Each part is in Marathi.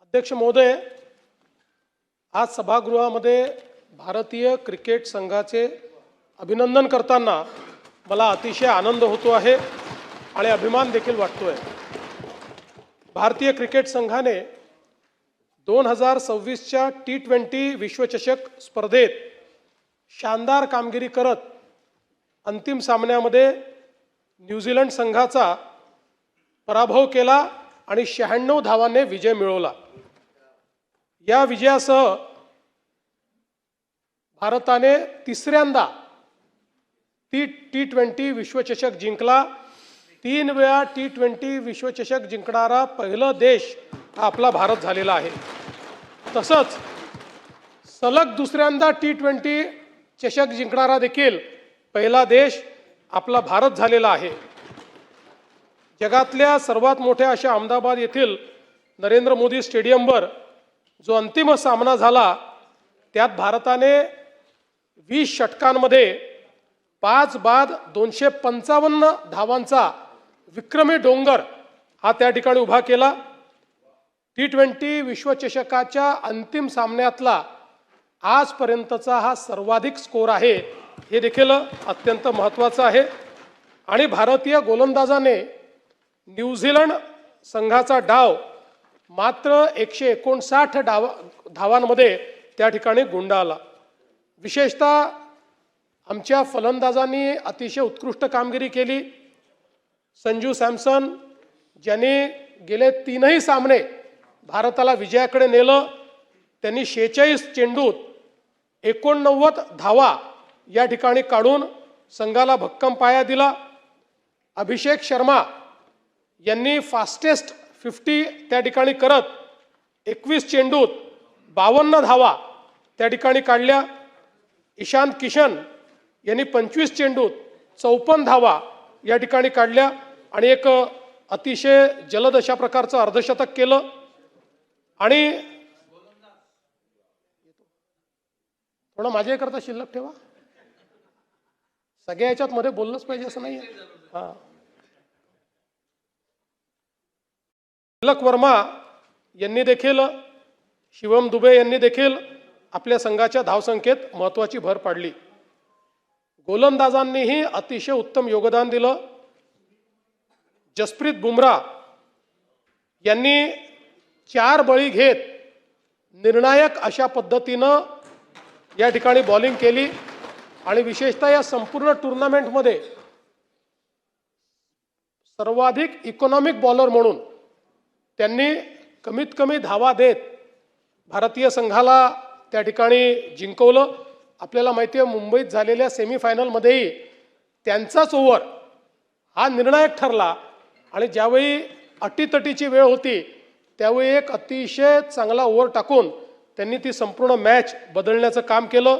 अध्यक्ष महोदय, आज सभागृहामध्ये भारतीय क्रिकेट संघाचे अभिनंदन करताना मला अतिशय आनंद होतो आहे आणि अभिमान देखील वाटतोय। भारतीय क्रिकेट संघाने 2026च्या T20 विश्वचषक स्पर्धेत शानदार कामगिरी करत अंतिम सामन्यामध्ये न्यूझीलंड संघाचा पराभव केला आणि 96 धावांनी विजय मिळवला। या विजयासह भारताने तिसऱ्यांदा T20 विश्वचषक जिंकला। 3 वेळा T20 विश्वचषक जिंकणारा पहिला देश हा आपला भारत झालेला आहे। तसंच सलग दुसऱ्यांदा T20 चषक जिंकणारा देखील पहिला देश आपला भारत झालेला आहे। जगातल्या सर्वात मोठ्या अशा अहमदाबाद येथील नरेंद्र मोदी स्टेडियमवर जो अंतिम सामना झाला त्यात भारताने 20 षटकांमध्ये 5 बाद 255 धावांचा विक्रमी डोंगर हा त्या ठिकाणी उभा केला। T20 विश्वचषकाच्या अंतिम सामन्यातला आजपर्यंतचा हा सर्वाधिक स्कोर आहे, हे देखील अत्यंत महत्त्वाचं आहे। आणि भारतीय गोलंदाजाने न्यूझीलंड संघाचा डाव मात्र 159 धावांमध्ये त्या ठिकाणी गुंडाळला। विशेषतः आमच्या फलंदाजांनी अतिशय उत्कृष्ट कामगिरी केली। संजू सॅमसन ज्यांनी गेले 3ही सामने भारताला विजयाकडे नेलं, त्यांनी 46 चेंडूत 89 धावा या ठिकाणी काढून संघाला भक्कम पाया दिला। अभिषेक शर्मा यांनी फास्टेस्ट 50 त्या ठिकाणी करत 21 चेंडूत 52 धावा त्या ठिकाणी काढल्या। ईशान किशन यांनी 25 चेंडूत 54 धावा या ठिकाणी काढल्या आणि एक अतिशय जलद अशा प्रकारचं अर्धशतक केलं। आणि थोडं माझ्याकरता शिल्लक ठेवा, सगळ्या याच्यात मध्ये बोललंच पाहिजे असं नाही। हां, तिलक वर्मा यांनी देखील, शिवम दुबे यांनी देखील आपल्या संघाच्या धावसंख्येत महत्त्वाची भर पाडली। गोलंदाजांनीही अतिशय उत्तम योगदान दिलं। जसप्रीत बुमराह यांनी 4 बळी घेत निर्णायक अशा पद्धतीनं या ठिकाणी बॉलिंग केली आणि विशेषतः या संपूर्ण टुर्नामेंटमध्ये सर्वाधिक इकॉनॉमिक बॉलर म्हणून त्यांनी कमीत कमी धावा देत भारतीय संघाला त्या ठिकाणी जिंकवलं। आपल्याला माहिती आहे मुंबईत झालेल्या सेमीफायनलमध्येही त्यांचाच ओव्हर हा निर्णायक ठरला आणि ज्यावेळी अटीतटीची वेळ होती त्यावेळी एक अतिशय चांगला ओव्हर टाकून त्यांनी ती संपूर्ण मॅच बदलण्याचं काम केलं।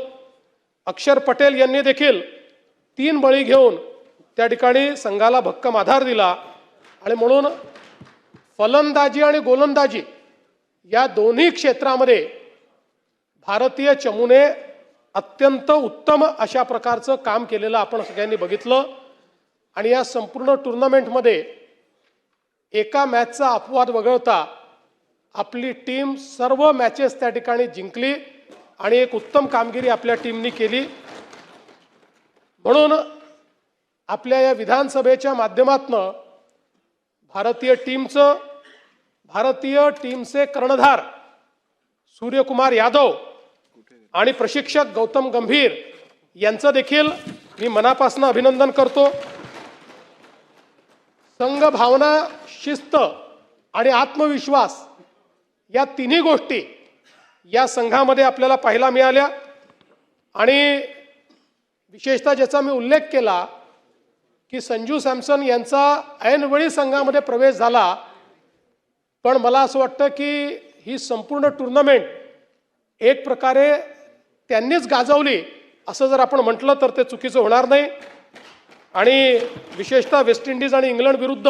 अक्षर पटेल यांनी देखील 3 बळी घेऊन त्या ठिकाणी संघाला भक्कम आधार दिला आणि म्हणून फलंदाजी आणि गोलंदाजी या दोन्ही क्षेत्रामध्ये भारतीय चमूने अत्यंत उत्तम अशा प्रकारचं काम केलेलं आपण सगळ्यांनी बघितलं। आणि या संपूर्ण टुर्नामेंटमध्ये एका मॅचचा अपवाद वगळता आपली टीम सर्व मॅचेस त्या ठिकाणी जिंकली आणि एक उत्तम कामगिरी आपल्या टीमनी केली। म्हणून आपल्या या विधानसभेच्या माध्यमातून भारतीय टीमचे कर्णधार सूर्यकुमार यादव आणि प्रशिक्षक गौतम गंभीर यांचं देखील मी मनापासून अभिनंदन करतो। संघ भावना, शिस्त आणि आत्मविश्वास या तिन्ही गोष्टी या संघामध्ये आपल्याला पाहायला मिळाल्या। आणि विशेषतः ज्याचा मी उल्लेख केला की संजू सॅमसन यांचा ऐनवेळी संघामध्ये प्रवेश झाला, पण मला असं वाटतं की ही संपूर्ण टुर्नामेंट एक प्रकारे त्यांनीच गाजवली असं जर आपण म्हटलं तर ते चुकीचं होणार नाही। आणि विशेषतः वेस्ट इंडिज आणि इंग्लंड विरुद्ध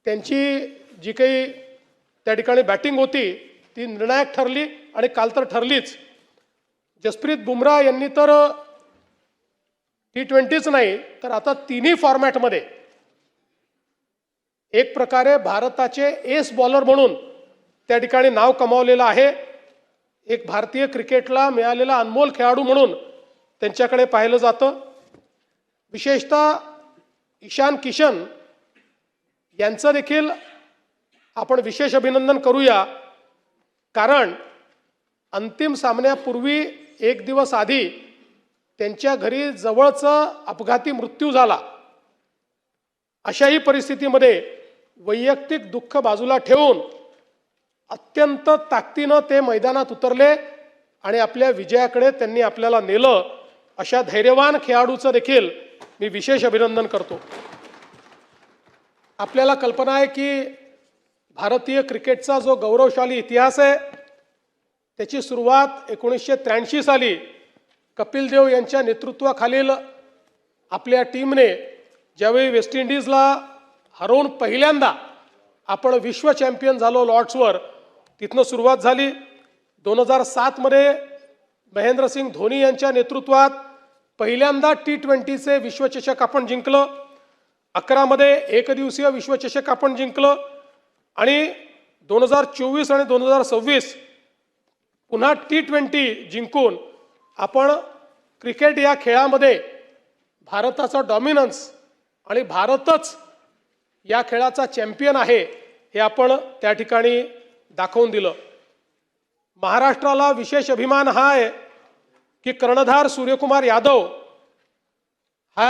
त्यांची जी काही त्या ठिकाणी बॅटिंग होती ती निर्णायक ठरली आणि काल तर ठरलीच। जसप्रीत बुमराह यांनी तर T20च नाही तर आता तिन्ही फॉर्मॅटमध्ये एक प्रकारे भारताचे एस बॉलर म्हणून त्या ठिकाणी नाव कमावलेलं आहे. एक भारतीय क्रिकेटला मिळालेला अनमोल खेळाडू म्हणून त्यांच्याकडे पाहिलं जातं. विशेषतः ईशान किशन यांचं देखील आपण विशेष अभिनंदन करूया, कारण अंतिम सामन्यापूर्वी एक दिवस आधी त्यांच्या घरी जवळचा अपघाती मृत्यू झाला. अशाही परिस्थितीमध्ये वैयक्तिक दुःख बाजूला ठेवून अत्यंत ताकदीनं ते मैदानात उतरले आणि आपल्या विजयाकडे त्यांनी आपल्याला नेलं. अशा धैर्यवान खेळाडूचं देखील मी विशेष अभिनंदन करतो. आपल्याला कल्पना आहे की भारतीय क्रिकेटचा जो गौरवशाली इतिहास आहे त्याची सुरुवात 1983 साली कपिल देव यांच्या नेतृत्वाखालील आपल्या टीमने ज्यावेळी वेस्ट इंडिजला हरवून पहिल्यांदा आपण विश्व चॅम्पियन झालो लॉर्ड्सवर, तिथनं सुरुवात झाली. 2007 मध्ये महेंद्रसिंग धोनी यांच्या नेतृत्वात पहिल्यांदा T20चे विश्वचषक आपण जिंकलं. 11 मध्ये एकदिवसीय विश्वचषक आपण जिंकलं आणि 2024 आणि 2026 पुन्हा T20 जिंकून आपण क्रिकेट या खेळामध्ये भारताचा डॉमिनन्स आणि भारतच या खेळाचा चॅम्पियन आहे हे आपण त्या ठिकाणी दाखवून दिलं. महाराष्ट्राला विशेष अभिमान हा आहे की कर्णधार सूर्यकुमार यादव हा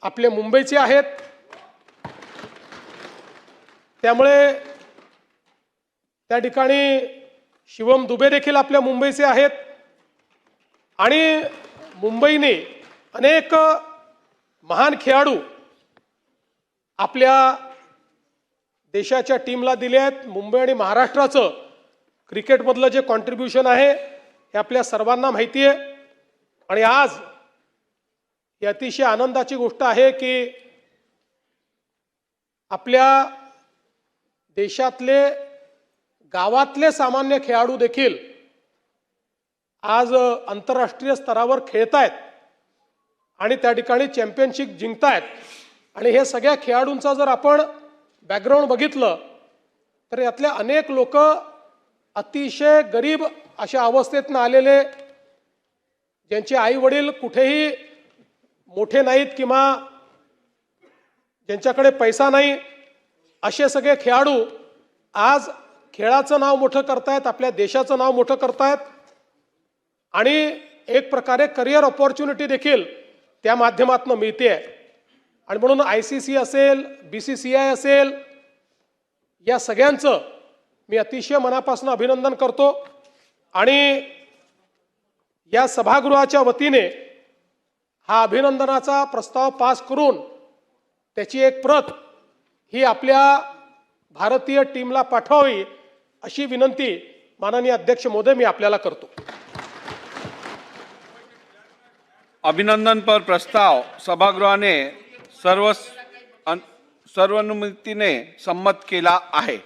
आपले मुंबईचे आहेत. त्यामुळे त्या ठिकाणी शिवम दुबे देखील आपल्या मुंबईचे आहेत आणि मुंबईने अनेक महान खेळाडू आपल्या देशाच्या टीमला दिले आहेत. मुंबई आणि महाराष्ट्राचं क्रिकेटमधलं जे कॉन्ट्रीब्युशन आहे हे आपल्या सर्वांना माहिती आहे आणि आज ही अतिशय आनंदाची गोष्ट आहे की आपल्या देशातले गावातले सामान्य खेळाडू देखील आज आंतरराष्ट्रीय स्तरावर खेळतायत आणि त्या ठिकाणी चॅम्पियनशिप जिंकतायत. आणि हे सगळ्या खेळाडूंचा जर आपण बॅकग्राऊंड बघितलं तर यातले अनेक लोक अतिशय गरीब अशा अवस्थेतनं आलेले, ज्यांचे आई वडील कुठेही मोठे नाहीत किंवा ज्यांच्याकडे पैसा नाही, असे सगळे खेळाडू आज खेळाचं नाव मोठं करतायत, आपल्या देशाचं नाव मोठं करतायत आणि एक प्रकारे करिअर ऑपॉर्च्युनिटी देखील त्या माध्यमातून मिळते आहे. आणि म्हणून ICC असेल, BCCI असेल, या सगळ्यांचं मी अतिशय मनापासून अभिनंदन करतो आणि या सभागृहाच्या वतीने हा अभिनंदनाचा प्रस्ताव पास करून त्याची एक प्रत ही आपल्या भारतीय टीमला पाठवावी अशी विनंती माननीय अध्यक्ष महोदय मी आपल्याला करतो. अभिनंदन पर प्रस्ताव सभागृहाने सर्वानुमतीने संमत केला आहे.